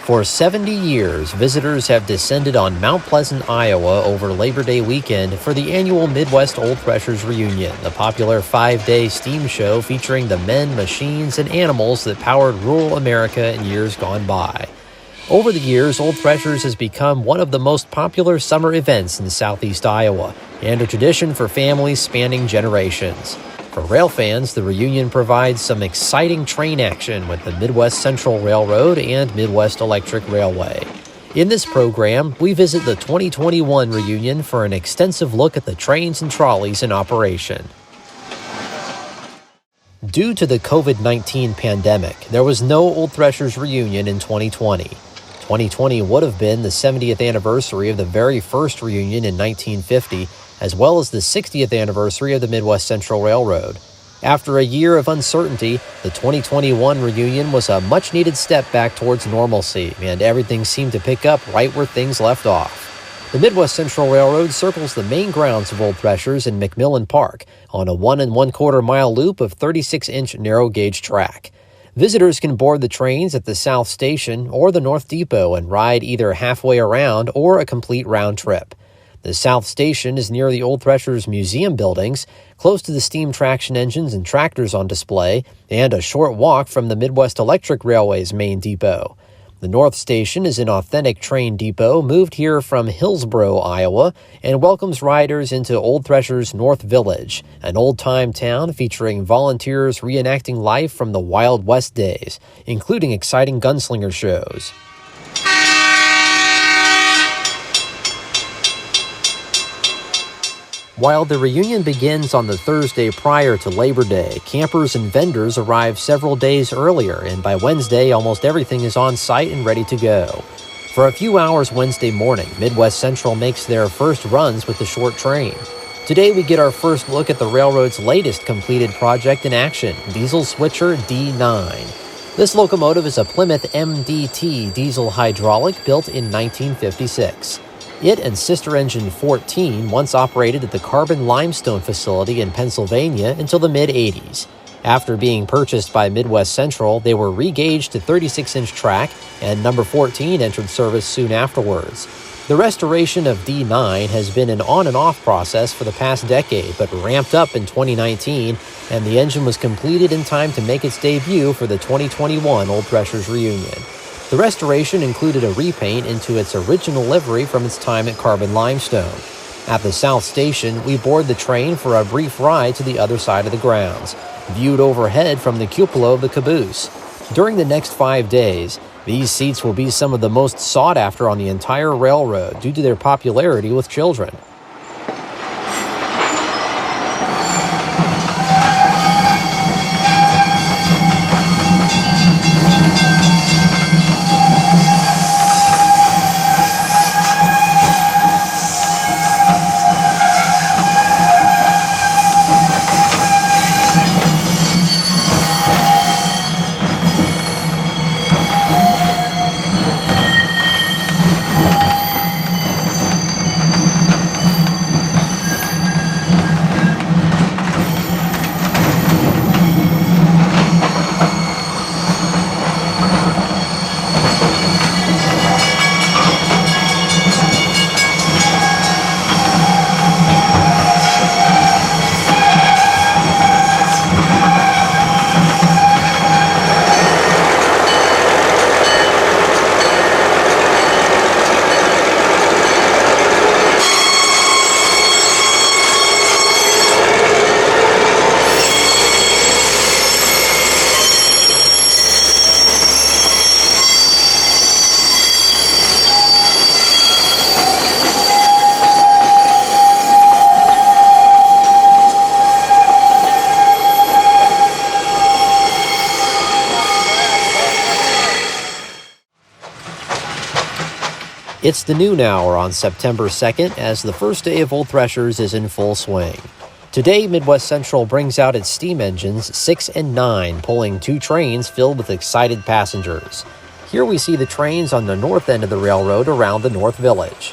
For 70 years, visitors have descended on Mount Pleasant, Iowa over Labor Day weekend for the annual Midwest Old Threshers Reunion, the popular 5-day steam show featuring the men, machines, and animals that powered rural America in years gone by. Over the years, Old Threshers has become one of the most popular summer events in southeast Iowa and a tradition for families spanning generations. For rail fans, the reunion provides some exciting train action with the Midwest Central Railroad and Midwest Electric Railway. In this program, we visit the 2021 reunion for an extensive look at the trains and trolleys in operation. Due to the COVID-19 pandemic, there was no Old Threshers reunion in 2020. 2020 would have been the 70th anniversary of the very first reunion in 1950, as well as the 60th anniversary of the Midwest Central Railroad. After a year of uncertainty, the 2021 reunion was a much-needed step back towards normalcy, and everything seemed to pick up right where things left off. The Midwest Central Railroad circles the main grounds of Old Threshers in McMillan Park on a 1 1/4 mile loop of 36-inch narrow-gauge track. Visitors can board the trains at the South Station or the North Depot and ride either halfway around or a complete round trip. The South Station is near the Old Threshers Museum buildings, close to the steam traction engines and tractors on display, and a short walk from the Midwest Electric Railway's main depot. The North Station is an authentic train depot moved here from Hillsboro, Iowa, and welcomes riders into Old Threshers North Village, an old-time town featuring volunteers reenacting life from the Wild West days, including exciting gunslinger shows. While the reunion begins on the Thursday prior to Labor Day, campers and vendors arrive several days earlier, and by Wednesday, almost everything is on site and ready to go. For a few hours Wednesday morning, Midwest Central makes their first runs with the short train. Today, we get our first look at the railroad's latest completed project in action, Diesel Switcher D9. This locomotive is a Plymouth MDT diesel hydraulic built in 1956. It and sister engine 14 once operated at the Carbon Limestone facility in Pennsylvania until the mid-'80s. After being purchased by Midwest Central, they were re-gauged to 36-inch track, and number 14 entered service soon afterwards. The restoration of D9 has been an on-and-off process for the past decade, but ramped up in 2019, and the engine was completed in time to make its debut for the 2021 Old Threshers reunion. The restoration included a repaint into its original livery from its time at Carbon Limestone. At the South Station, we board the train for a brief ride to the other side of the grounds, viewed overhead from the cupola of the caboose. During the next 5 days, these seats will be some of the most sought after on the entire railroad due to their popularity with children. It's the noon hour on September 2nd as the first day of Old Threshers is in full swing. Today, Midwest Central brings out its steam engines 6 and 9, pulling 2 trains filled with excited passengers. Here we see the trains on the north end of the railroad around the North Village.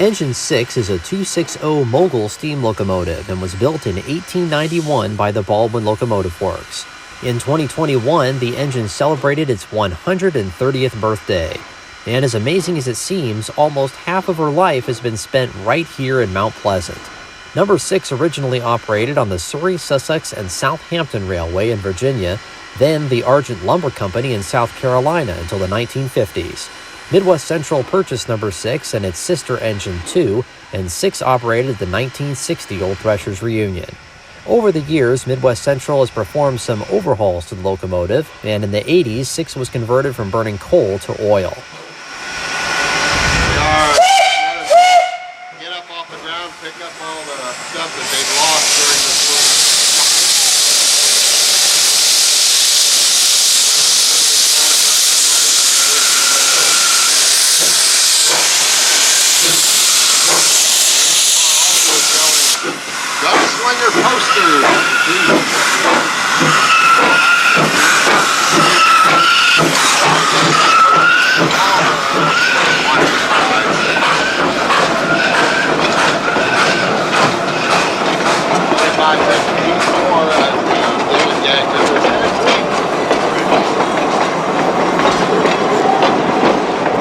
Engine 6 is a 260 Mogul steam locomotive and was built in 1891 by the Baldwin Locomotive Works. In 2021, the engine celebrated its 130th birthday. And as amazing as it seems, almost half of her life has been spent right here in Mount Pleasant. Number 6 originally operated on the Surrey, Sussex, and Southampton Railway in Virginia, then the Argent Lumber Company in South Carolina until the 1950s. Midwest Central purchased number 6 and its sister engine 2, and 6 operated the 1960 Old Threshers reunion. Over the years, Midwest Central has performed some overhauls to the locomotive, and in the 80s, 6 was converted from burning coal to oil. Get up off the ground, pick up all the stuff that they've lost during this little. Gunslinger posters.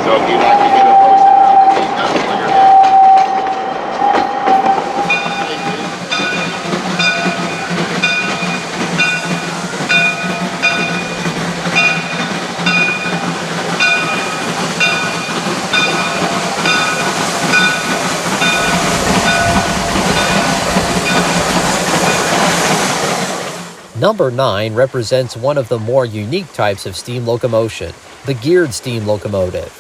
So if you'd like to get a poster of the Gunslinger Day. Number 9 represents one of the more unique types of steam locomotion, the geared steam locomotive.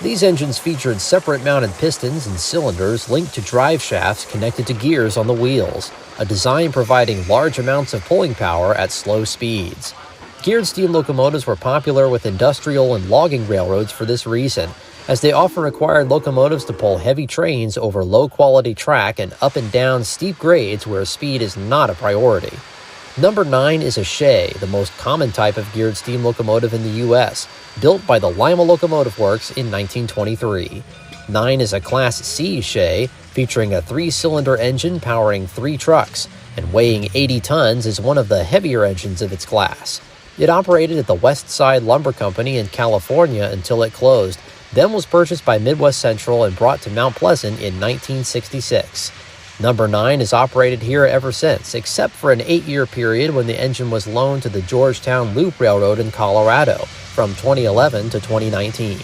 These engines featured separate mounted pistons and cylinders linked to drive shafts connected to gears on the wheels, a design providing large amounts of pulling power at slow speeds. Geared steam locomotives were popular with industrial and logging railroads for this reason, as they often required locomotives to pull heavy trains over low-quality track and up and down steep grades where speed is not a priority. Number 9 is a shay, the most common type of geared steam locomotive in the U.S., built by the Lima Locomotive Works in 1923. 9 is a Class C shay, featuring a 3-cylinder engine powering 3 trucks, and weighing 80 tons is one of the heavier engines of its class. It operated at the West Side Lumber Company in California until it closed, then was purchased by Midwest Central and brought to Mount Pleasant in 1966. Number 9 has operated here ever since, except for an 8-year period when the engine was loaned to the Georgetown Loop Railroad in Colorado from 2011 to 2019.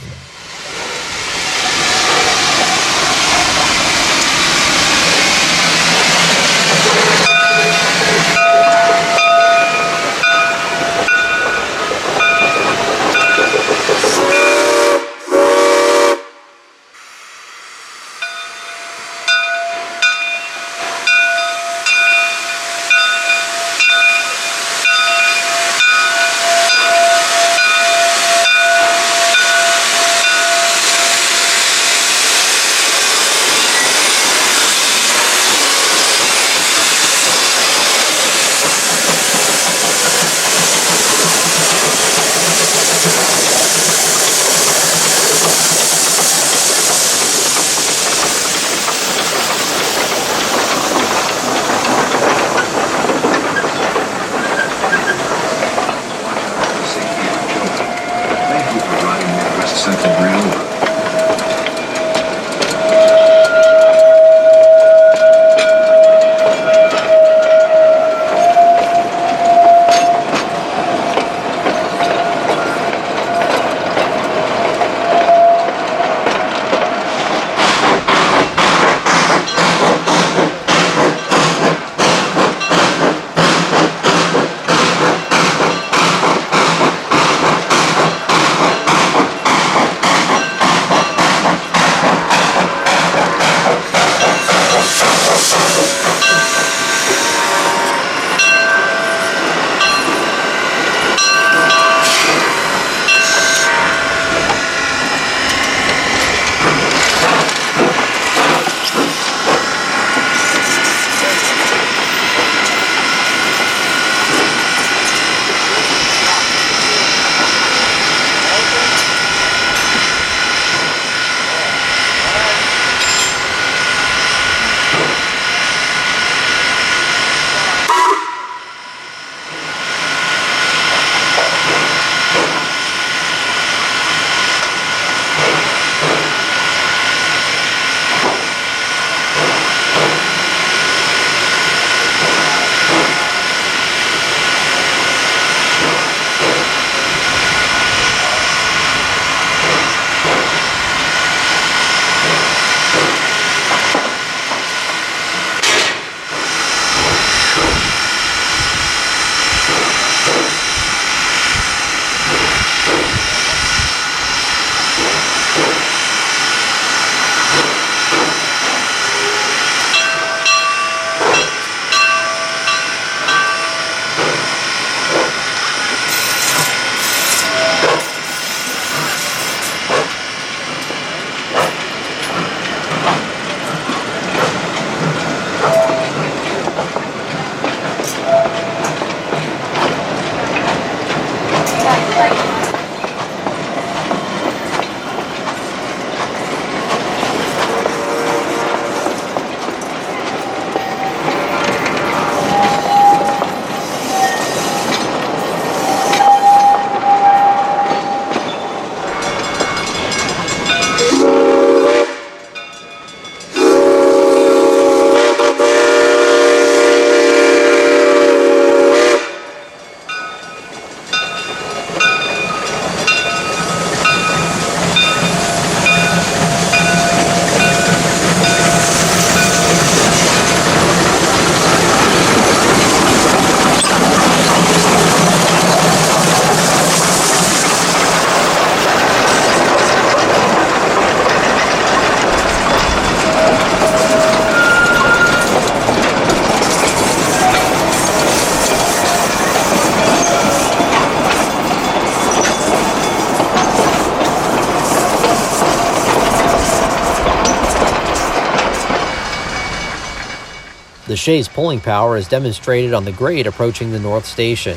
The shay's pulling power is demonstrated on the grade approaching the North Station.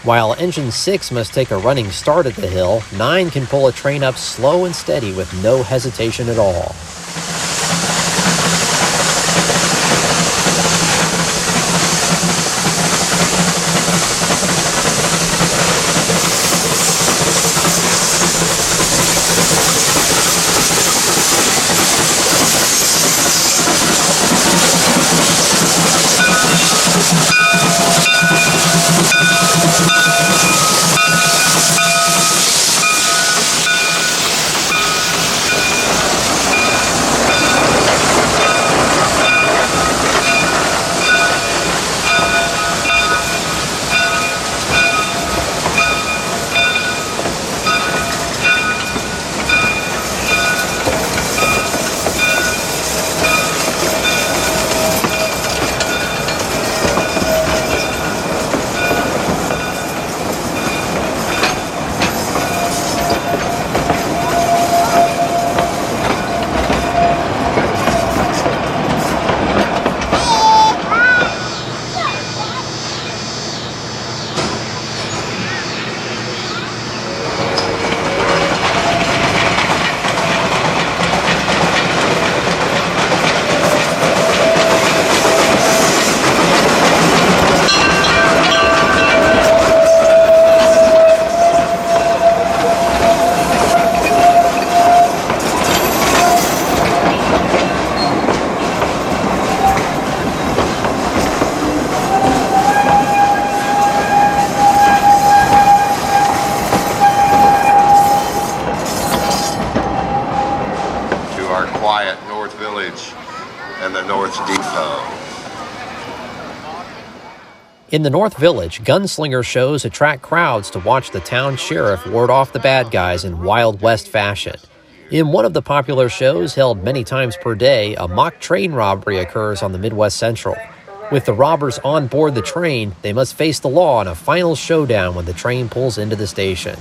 While engine 6 must take a running start at the hill, 9 can pull a train up slow and steady with no hesitation at all. And the North Depot. In the North Village, gunslinger shows attract crowds to watch the town sheriff ward off the bad guys in Wild West fashion. In one of the popular shows, held many times per day, a mock train robbery occurs on the Midwest Central. With the robbers on board the train, they must face the law in a final showdown when the train pulls into the station.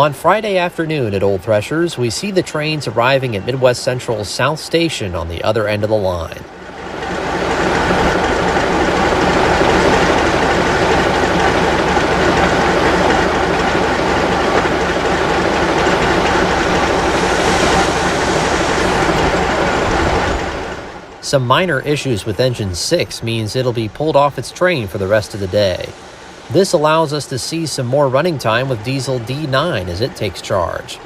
On Friday afternoon at Old Threshers, we see the trains arriving at Midwest Central's South Station on the other end of the line. Some minor issues with Engine 6 means it'll be pulled off its train for the rest of the day. This allows us to see some more running time with Diesel D9 as it takes charge.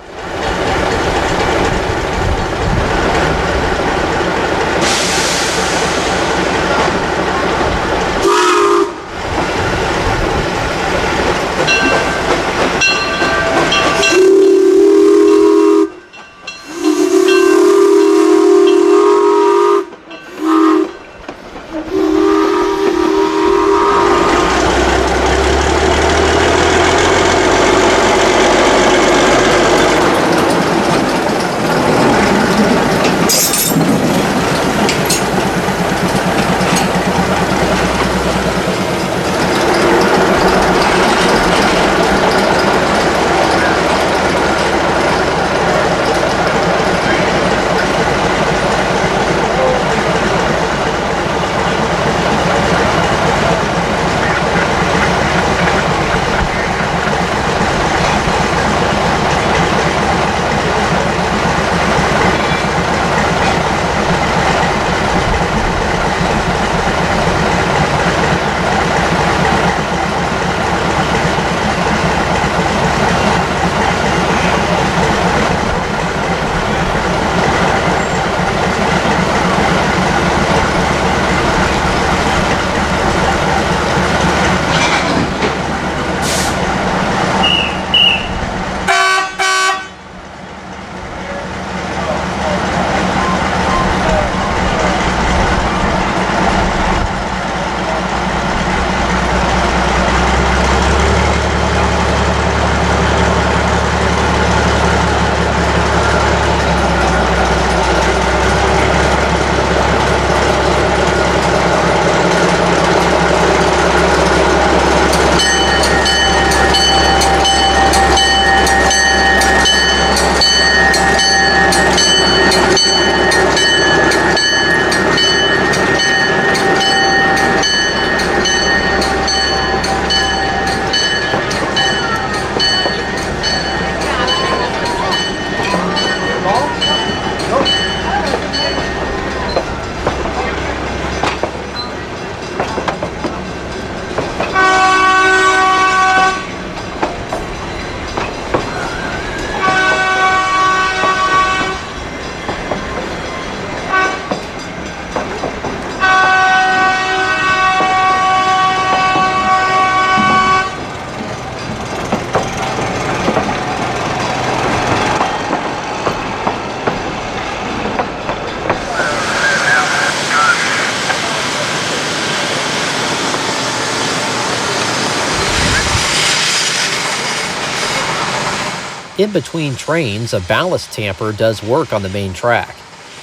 In between trains, a ballast tamper does work on the main track.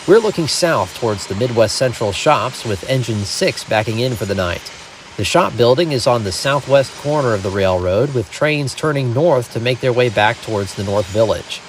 We're looking south towards the Midwest Central shops with Engine 6 backing in for the night. The shop building is on the southwest corner of the railroad, with trains turning north to make their way back towards the North Village.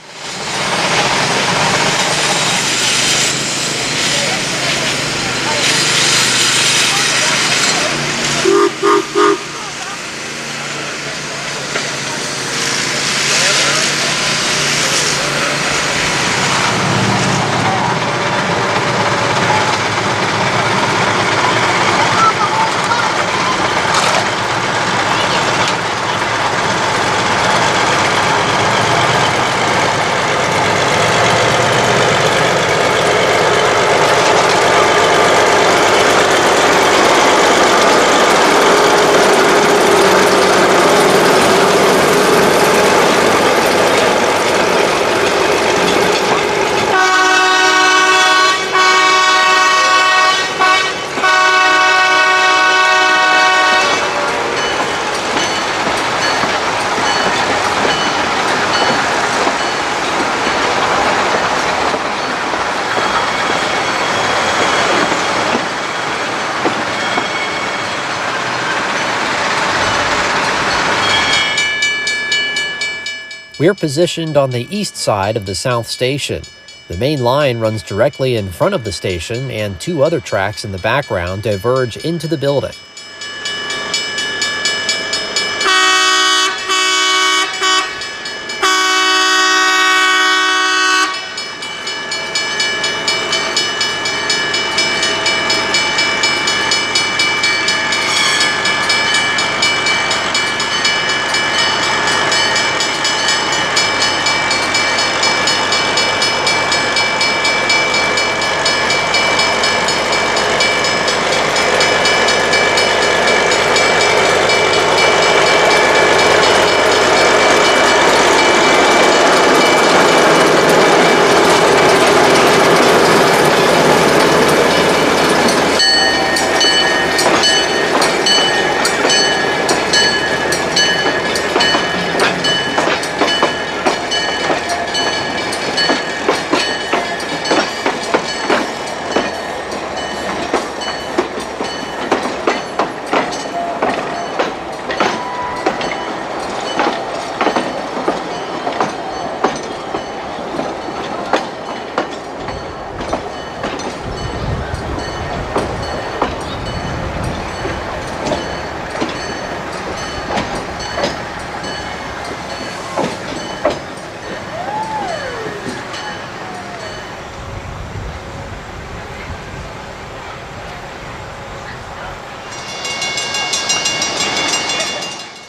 We're positioned on the east side of the South Station. The main line runs directly in front of the station, and two other tracks in the background diverge into the building.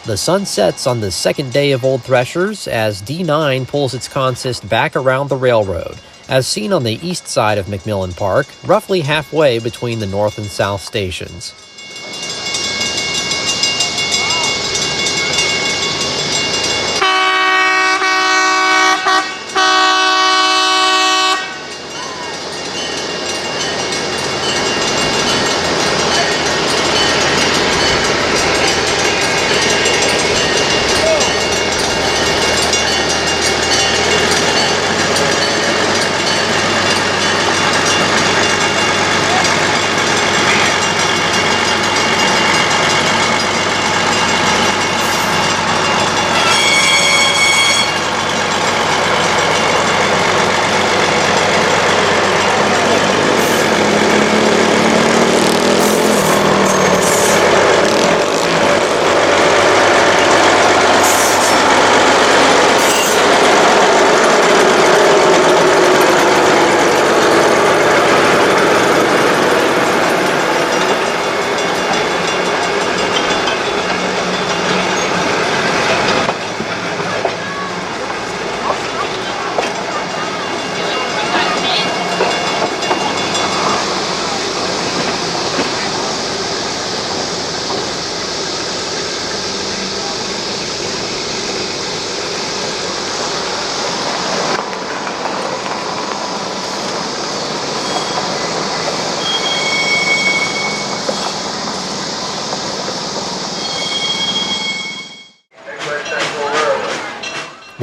The sun sets on the second day of Old Threshers as D9 pulls its consist back around the railroad, as seen on the east side of McMillan Park, roughly halfway between the north and south stations.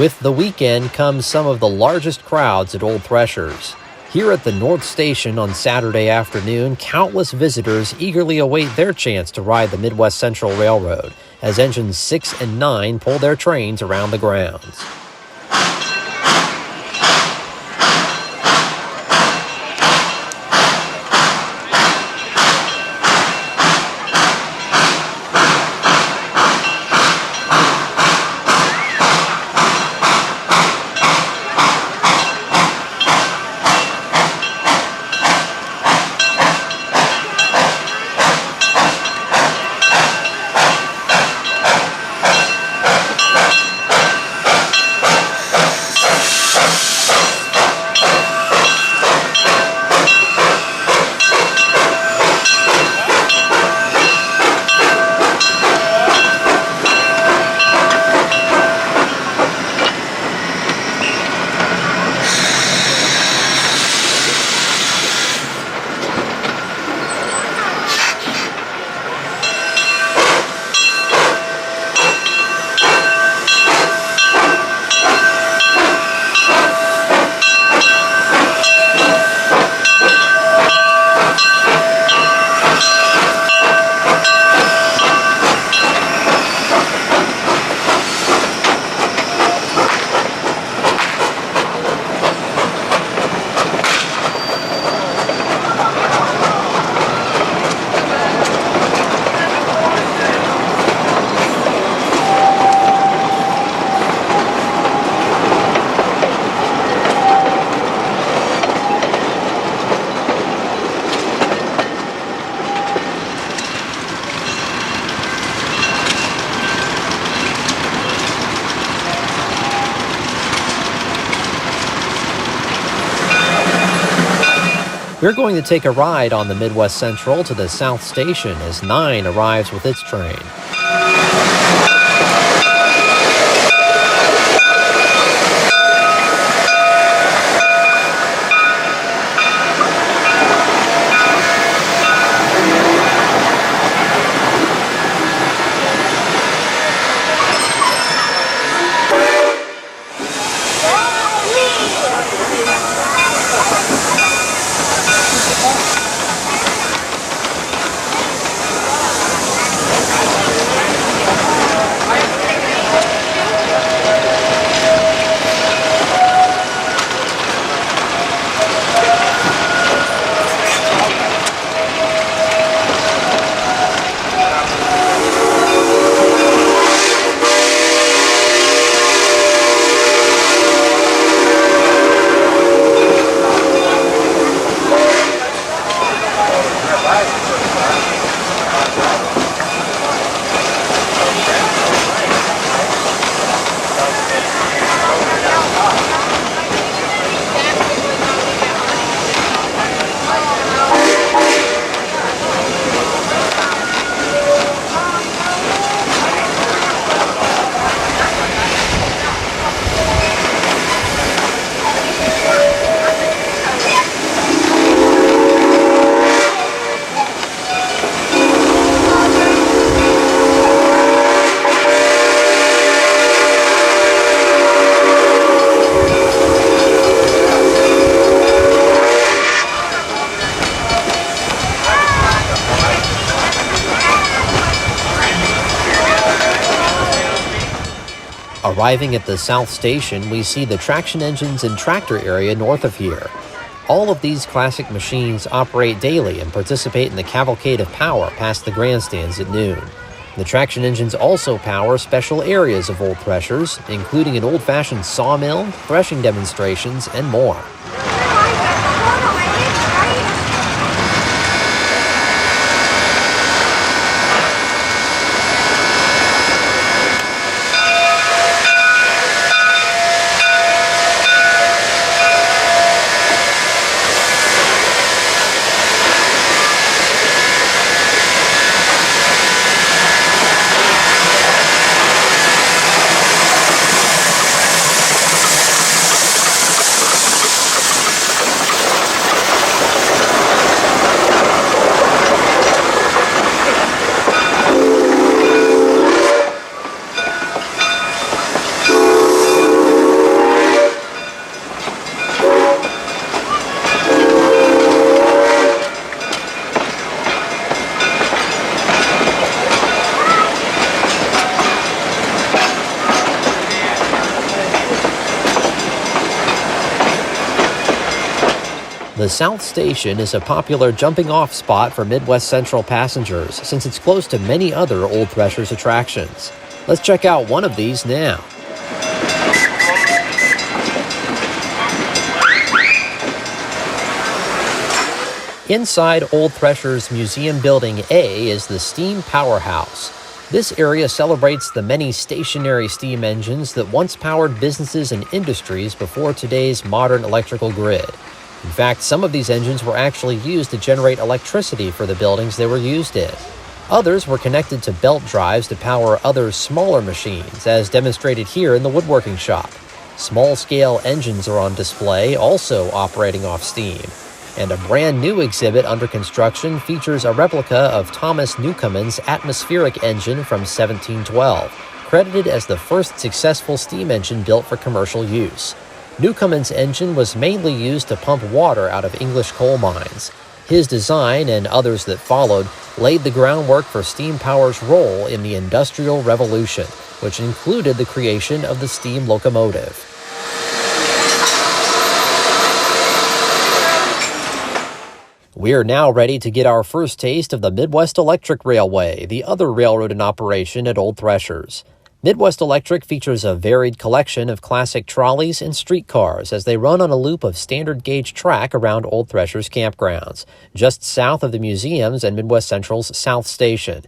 With the weekend comes some of the largest crowds at Old Threshers. Here at the North Station on Saturday afternoon, countless visitors eagerly await their chance to ride the Midwest Central Railroad as engines 6 and 9 pull their trains around the grounds. We're going to take a ride on the Midwest Central to the South Station as 9 arrives with its train. Arriving at the South Station, we see the traction engines and tractor area north of here. All of these classic machines operate daily and participate in the cavalcade of power past the grandstands at noon. The traction engines also power special areas of Old Threshers, including an old-fashioned sawmill, threshing demonstrations, and more. The South Station is a popular jumping-off spot for Midwest Central passengers since it's close to many other Old Threshers attractions. Let's check out one of these now. Inside Old Threshers Museum Building A is the Steam Powerhouse. This area celebrates the many stationary steam engines that once powered businesses and industries before today's modern electrical grid. In fact, some of these engines were actually used to generate electricity for the buildings they were used in. Others were connected to belt drives to power other smaller machines, as demonstrated here in the woodworking shop. Small-scale engines are on display, also operating off steam. And a brand new exhibit under construction features a replica of Thomas Newcomen's atmospheric engine from 1712, credited as the first successful steam engine built for commercial use. Newcomen's engine was mainly used to pump water out of English coal mines. His design, and others that followed, laid the groundwork for steam power's role in the Industrial Revolution, which included the creation of the steam locomotive. We're now ready to get our first taste of the Midwest Electric Railway, the other railroad in operation at Old Threshers. Midwest Electric features a varied collection of classic trolleys and streetcars as they run on a loop of standard gauge track around Old Threshers campgrounds, just south of the museums and Midwest Central's South Station.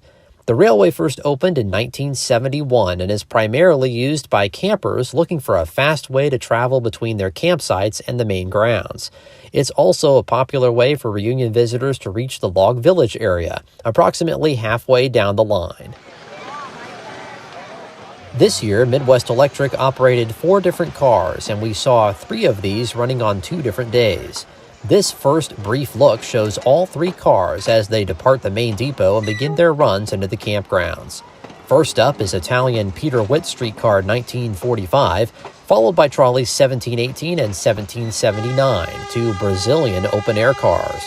The railway first opened in 1971 and is primarily used by campers looking for a fast way to travel between their campsites and the main grounds. It's also a popular way for reunion visitors to reach the log village area, approximately halfway down the line. This year, Midwest Electric operated 4 different cars, and we saw 3 of these running on 2 different days. This first brief look shows all 3 cars as they depart the main depot and begin their runs into the campgrounds. First up is Italian Peter Witt streetcar 1945, followed by trolleys 1718 and 1779, 2 Brazilian open-air cars.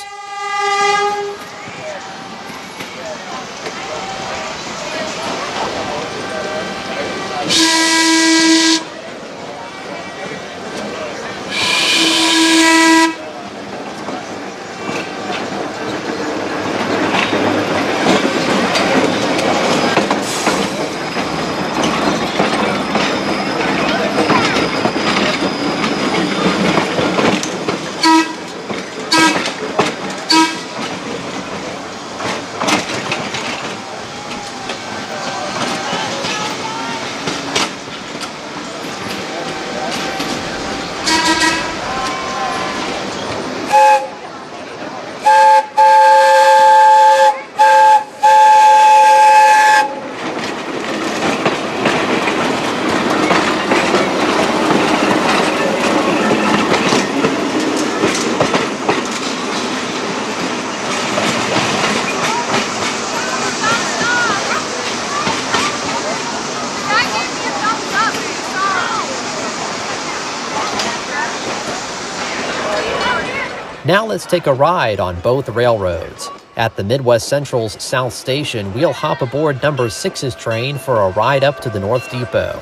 Now let's take a ride on both railroads. At the Midwest Central's South Station, we'll hop aboard number 6's train for a ride up to the North Depot.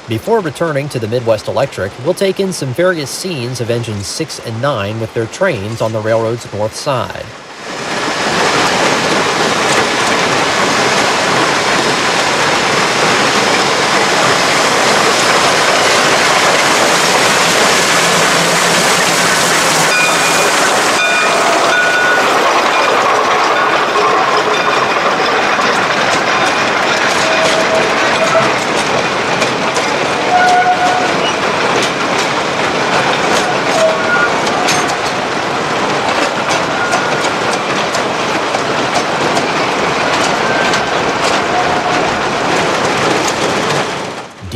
Before returning to the Midwest Electric, we'll take in some various scenes of engines 6 and 9 with their trains on the railroad's north side.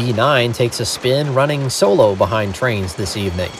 D9 takes a spin running solo behind trains this evening.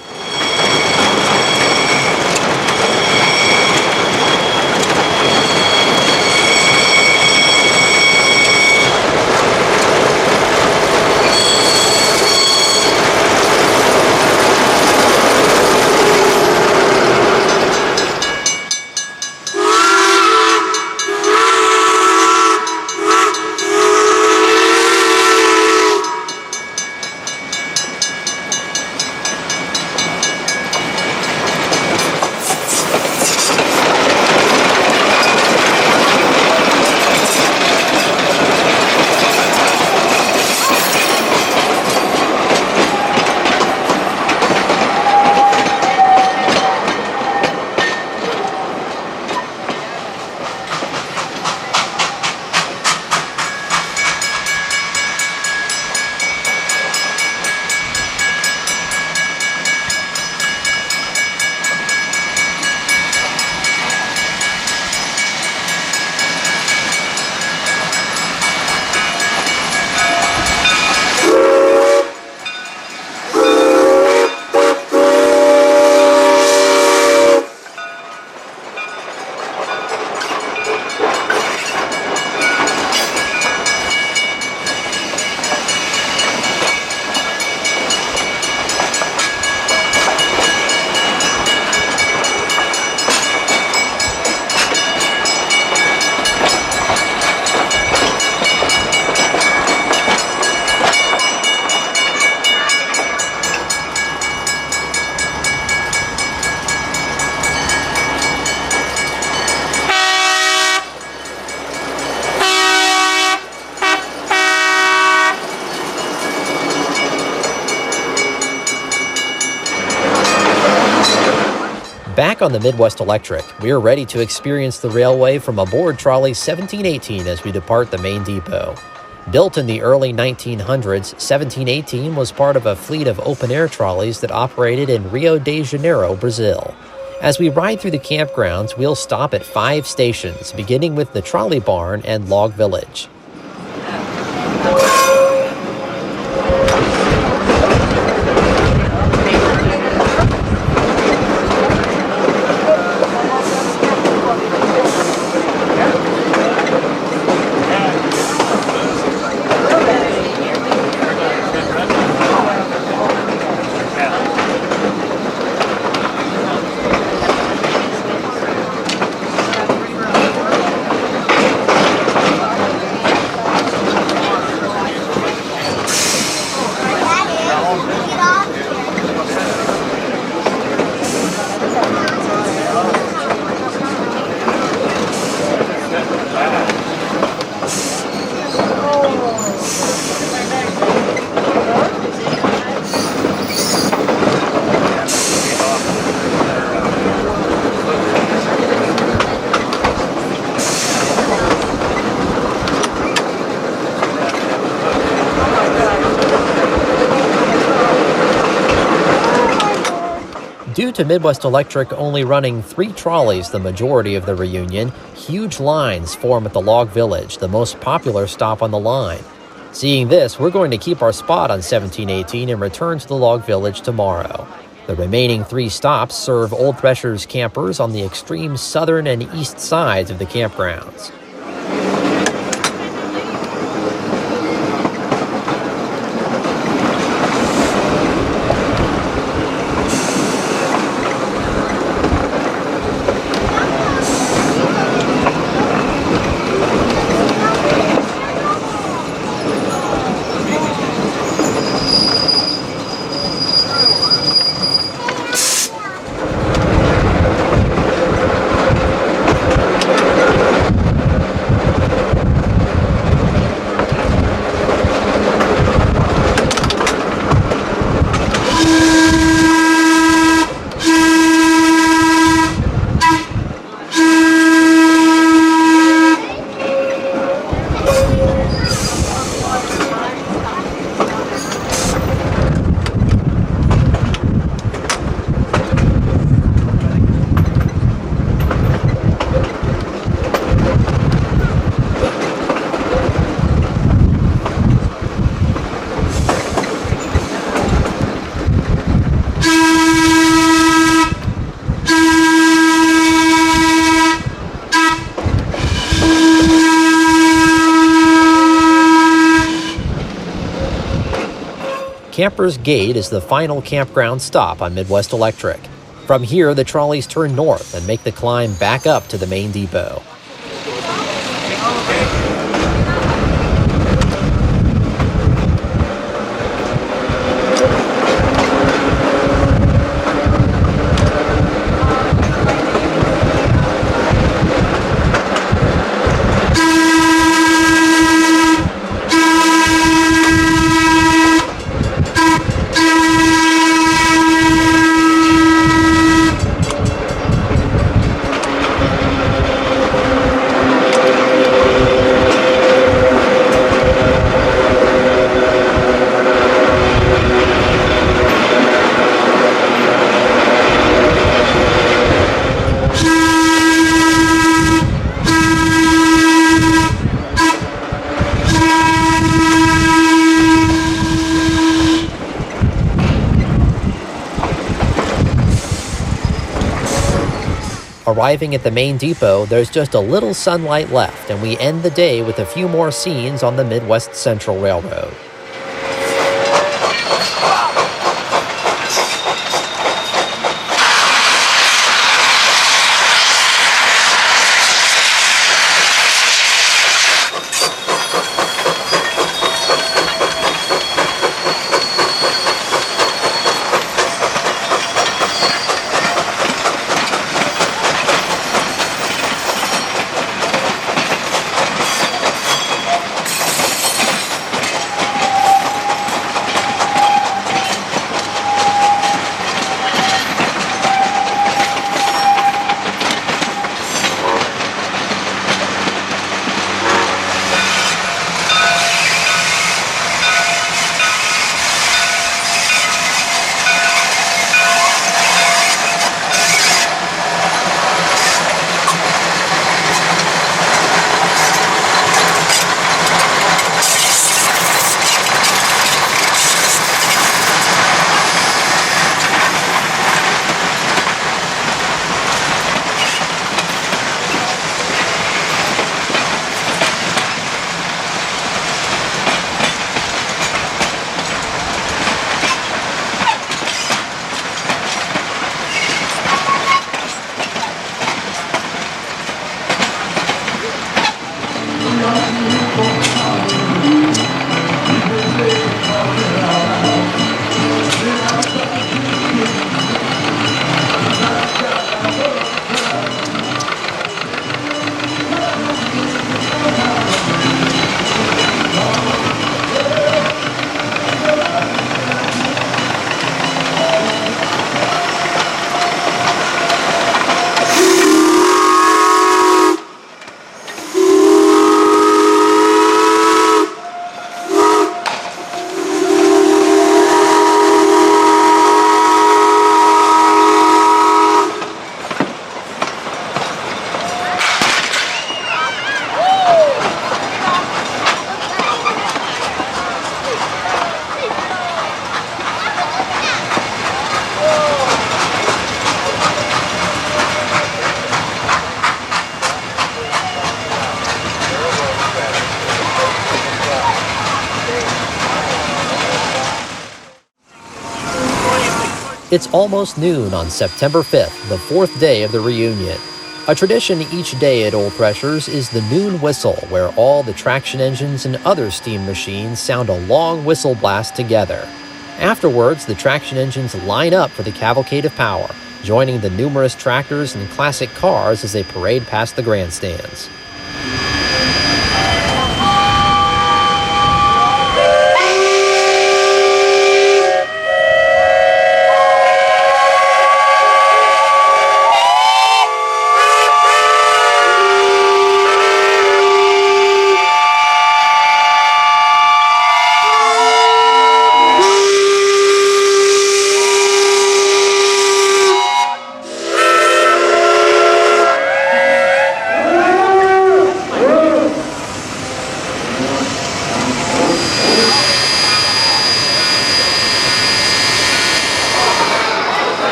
Back on the Midwest Electric, we are ready to experience the railway from aboard Trolley 1718 as we depart the main depot. Built in the early 1900s, 1718 was part of a fleet of open-air trolleys that operated in Rio de Janeiro, Brazil. As we ride through the campgrounds, we'll stop at 5 stations, beginning with the Trolley Barn and Log Village. Due to Midwest Electric only running 3 trolleys the majority of the reunion, huge lines form at the Log Village, the most popular stop on the line. Seeing this, we're going to keep our spot on 1718 and return to the Log Village tomorrow. The remaining 3 stops serve Old Threshers campers on the extreme southern and east sides of the campgrounds. Campers Gate is the final campground stop on Midwest Electric. From here, the trolleys turn north and make the climb back up to the main depot. Arriving at the main depot, there's just a little sunlight left, and we end the day with a few more scenes on the Midwest Central Railroad. It's almost noon on September 5th, the fourth day of the reunion. A tradition each day at Old Threshers is the noon whistle, where all the traction engines and other steam machines sound a long whistle blast together. Afterwards, the traction engines line up for the cavalcade of power, joining the numerous tractors and classic cars as they parade past the grandstands.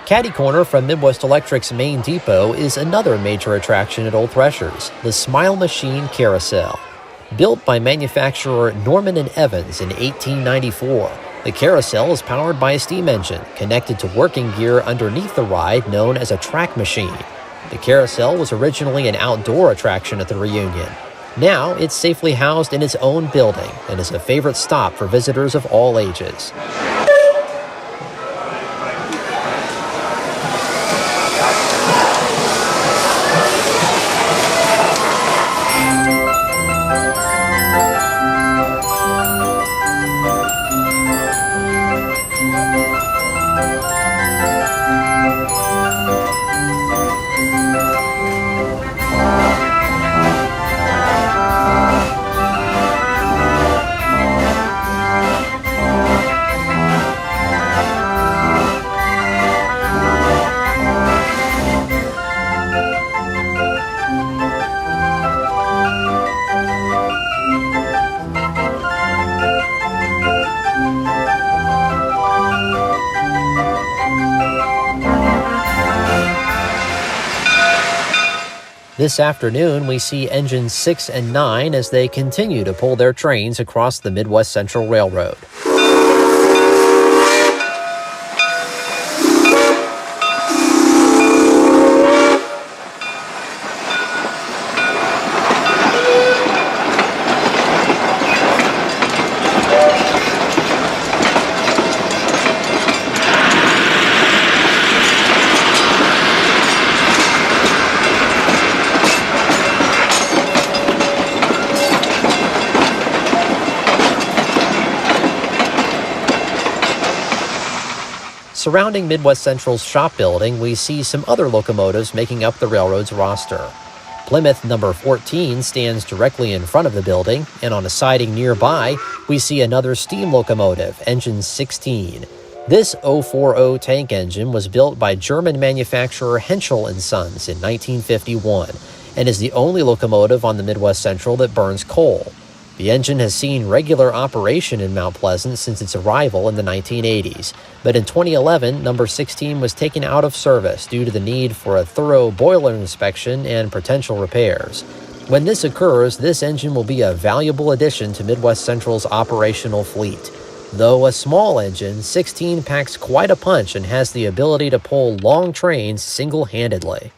Caddy Corner from Midwest Electric's main depot is another major attraction at Old Threshers, the Smile Machine Carousel. Built by manufacturer Norman & Evans in 1894, The carousel is powered by a steam engine connected to working gear underneath the ride known as a track machine. The carousel was originally an outdoor attraction at the reunion. Now it's safely housed in its own building and is a favorite stop for visitors of all ages. This afternoon, we see engines 6 and 9 as they continue to pull their trains across the Midwest Central Railroad. Surrounding Midwest Central's shop building, we see some other locomotives making up the railroad's roster. Plymouth number 14 stands directly in front of the building, and on a siding nearby, we see another steam locomotive, engine 16. This 040 tank engine was built by German manufacturer Henschel & Sons in 1951 and is the only locomotive on the Midwest Central that burns coal. The engine has seen regular operation in Mount Pleasant since its arrival in the 1980s, but in 2011, number 16 was taken out of service due to the need for a thorough boiler inspection and potential repairs. When this occurs, this engine will be a valuable addition to Midwest Central's operational fleet. Though a small engine, 16 packs quite a punch and has the ability to pull long trains single-handedly.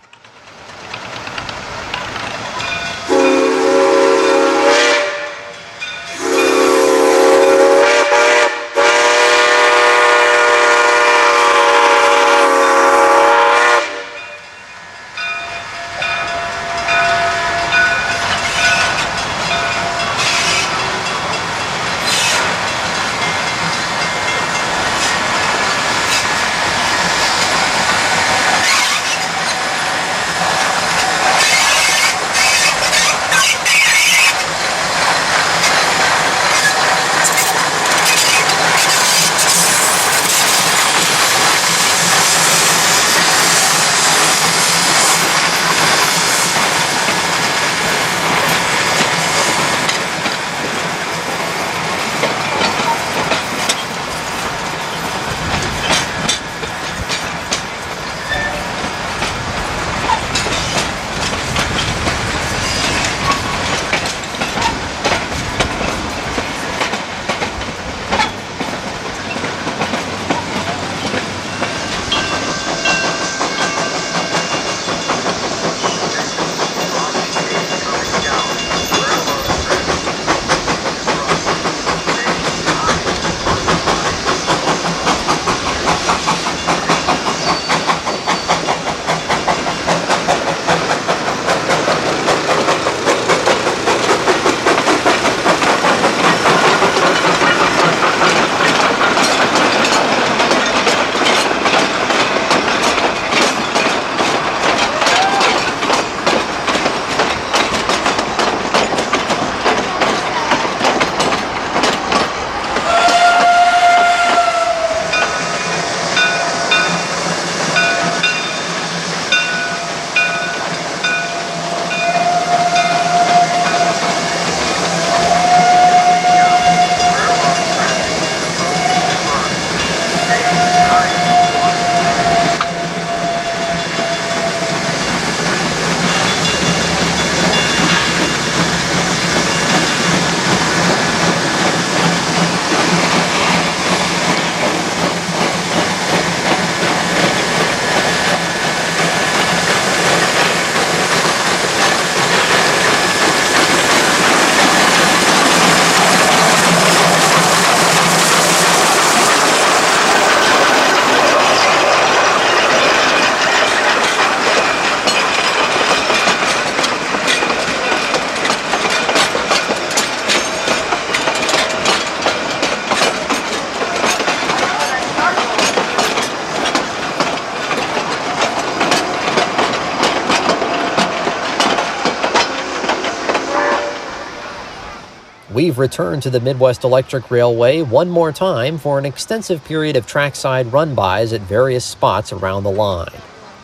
We've returned to the Midwest Electric Railway one more time for an extensive period of trackside run-bys at various spots around the line.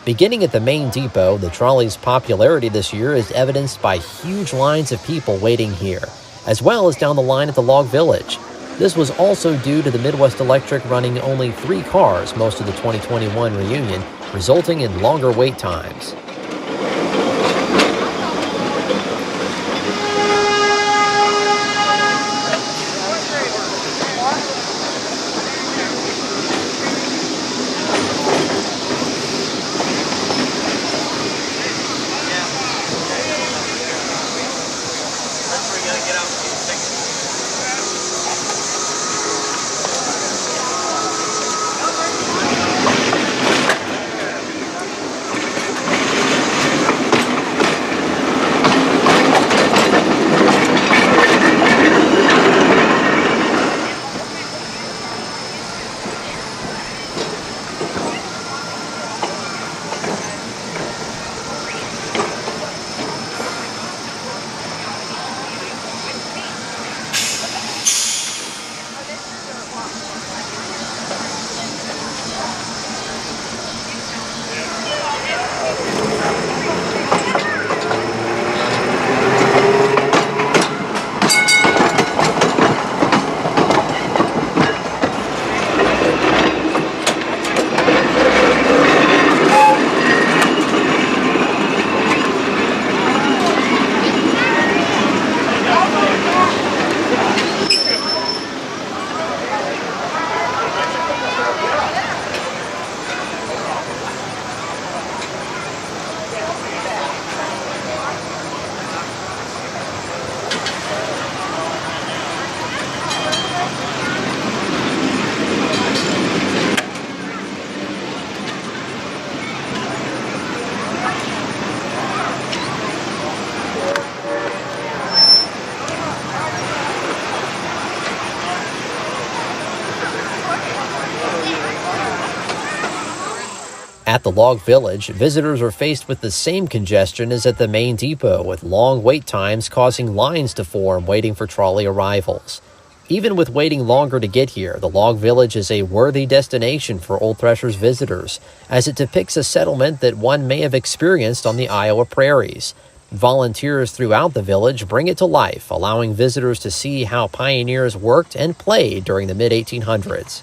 Beginning at the main depot, the trolley's popularity this year is evidenced by huge lines of people waiting here, as well as down the line at the Log Village. This was also due to the Midwest Electric running only 3 cars most of the 2021 reunion, resulting in longer wait times. At the Log Village, visitors are faced with the same congestion as at the main depot, with long wait times causing lines to form waiting for trolley arrivals. Even with waiting longer to get here, the Log Village is a worthy destination for Old Threshers visitors, as it depicts a settlement that one may have experienced on the Iowa prairies. Volunteers throughout the village bring it to life, allowing visitors to see how pioneers worked and played during the mid-1800s.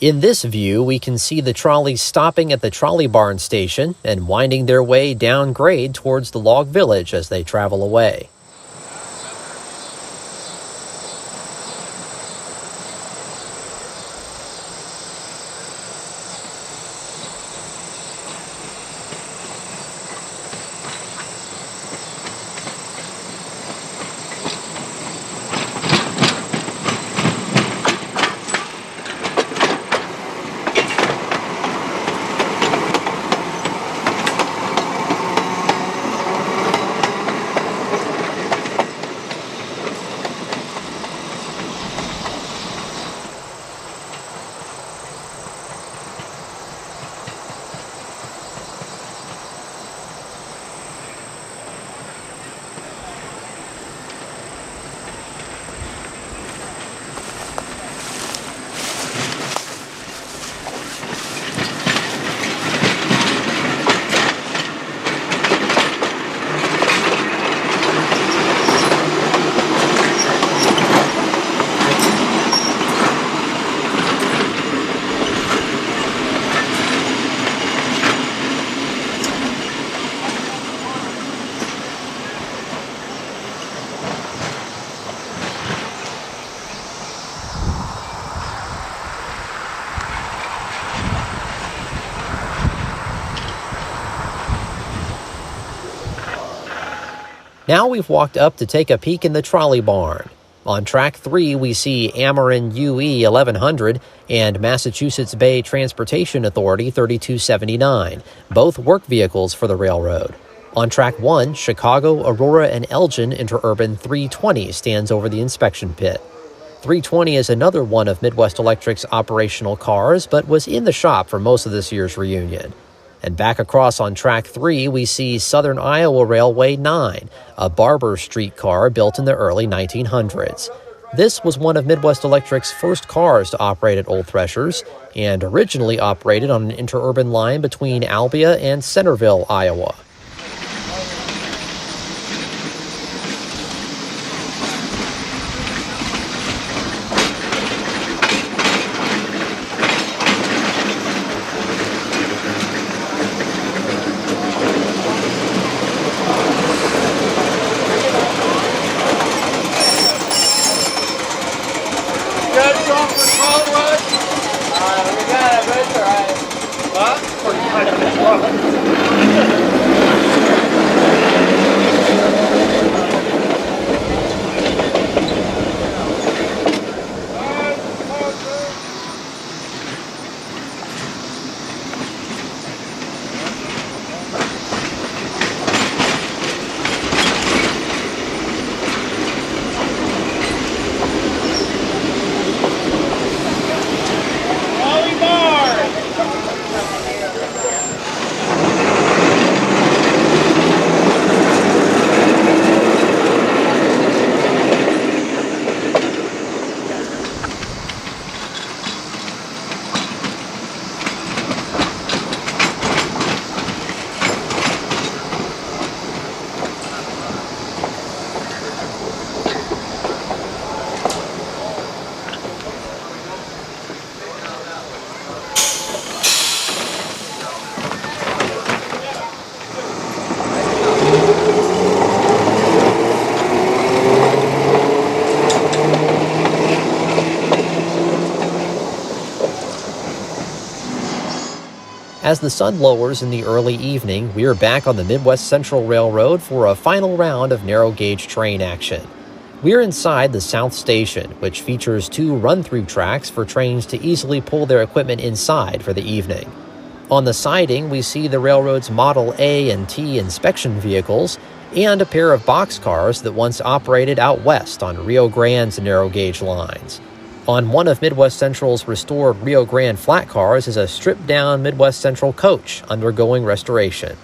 In this view, we can see the trolleys stopping at the trolley barn station and winding their way down grade towards the log village as they travel away. Now we've walked up to take a peek in the trolley barn. On track 3, we see Ameren UE 1100 and Massachusetts Bay Transportation Authority 3279, both work vehicles for the railroad. On track 1, Chicago, Aurora, and Elgin Interurban 320 stands over the inspection pit. 320 is another one of Midwest Electric's operational cars, but was in the shop for most of this year's reunion. And back across on track 3, we see Southern Iowa Railway 9, a Barber streetcar built in the early 1900s. This was one of Midwest Electric's first cars to operate at Old Threshers, and originally operated on an interurban line between Albia and Centerville, Iowa. As the sun lowers in the early evening, we are back on the Midwest Central Railroad for a final round of narrow-gauge train action. We're inside the South Station, which features 2 run-through tracks for trains to easily pull their equipment inside for the evening. On the siding, we see the railroad's Model A and T inspection vehicles and a pair of boxcars that once operated out west on Rio Grande's narrow-gauge lines. On one of Midwest Central's restored Rio Grande flat cars is a stripped-down Midwest Central coach undergoing restoration.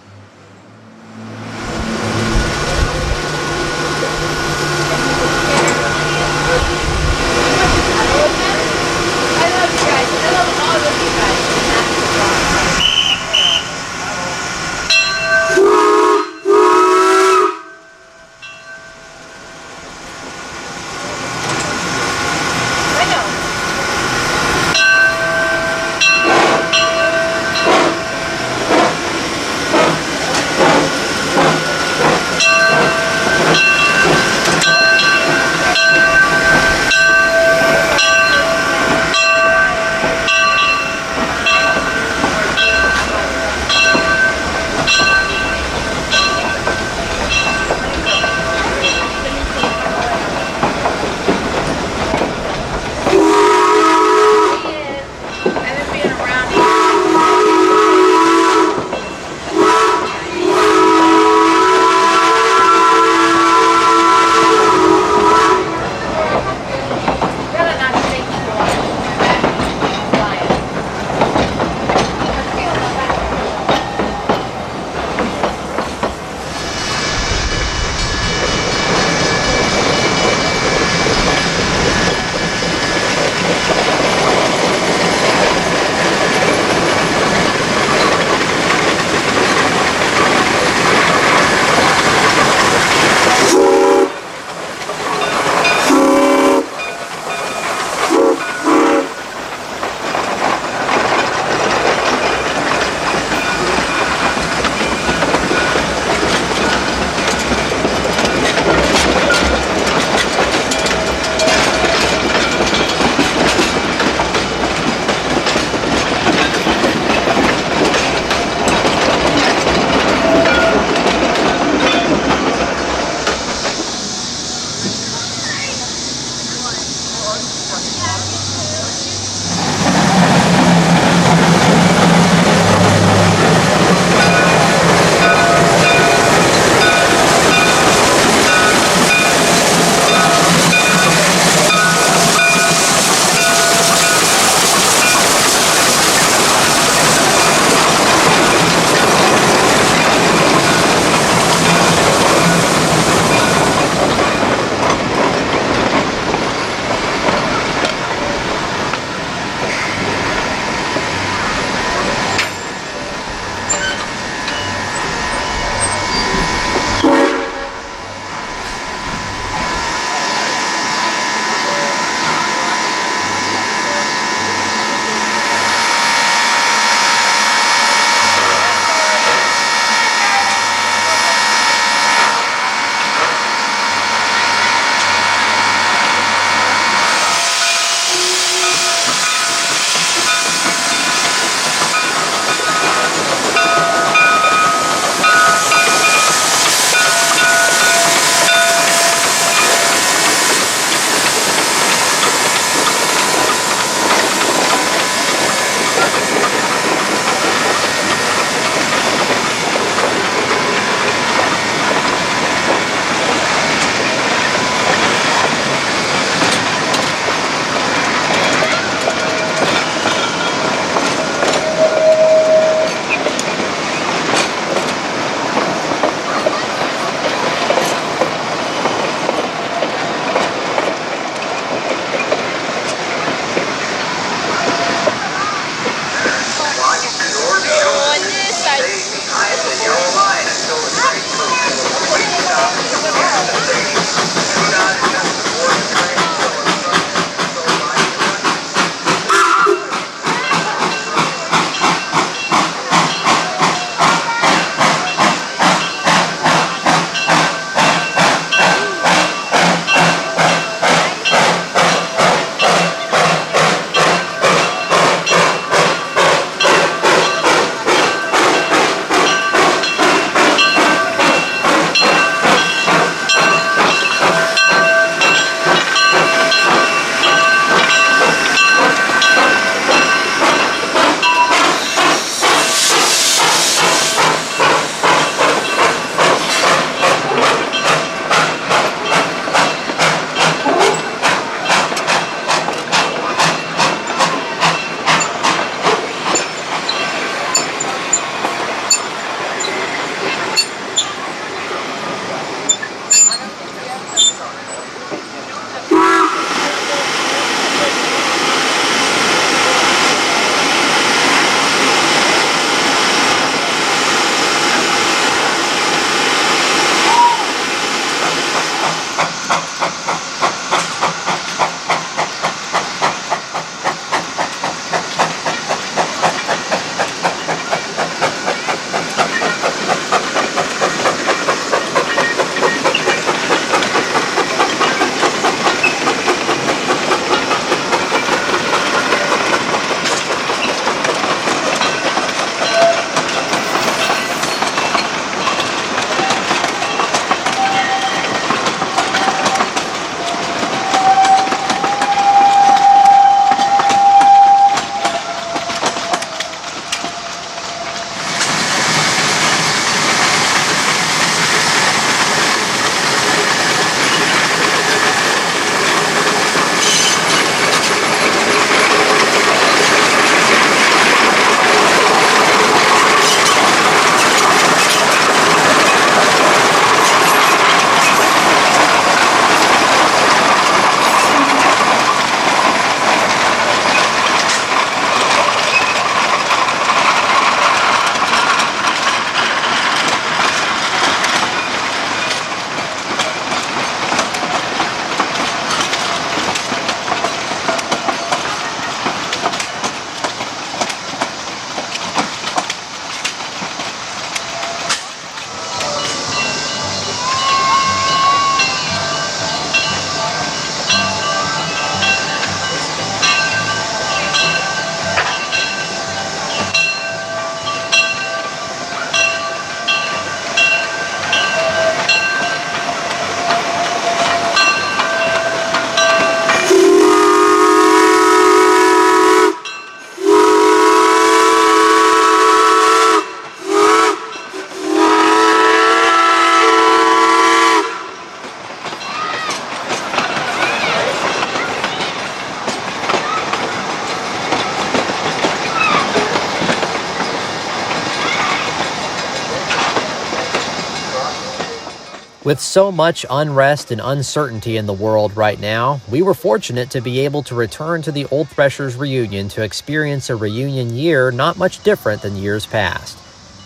With so much unrest and uncertainty in the world right now, we were fortunate to be able to return to the Old Threshers reunion to experience a reunion year not much different than years past.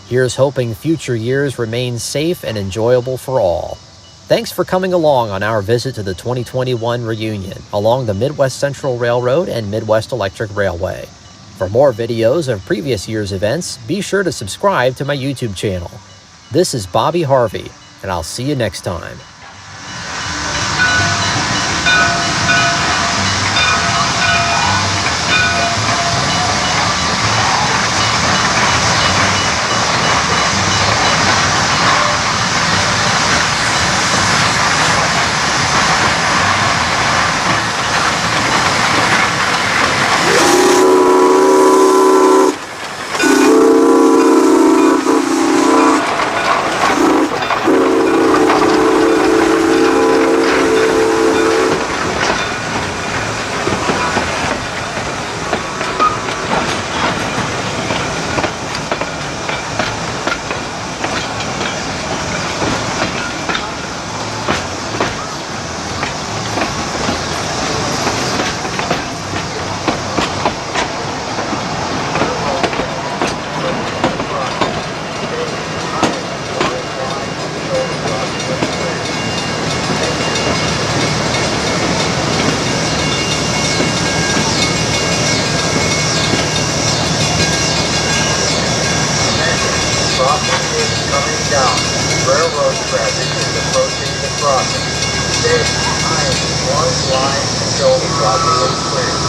Here's hoping future years remain safe and enjoyable for all. Thanks for coming along on our visit to the 2021 reunion along the Midwest Central Railroad and Midwest Electric Railway. For more videos of previous year's events, be sure to subscribe to my YouTube channel. This is Bobby Harvey, and I'll see you next time. Crossing is coming down. Railroad traffic is approaching the crossing. Stay behind one line until the crossing is clear.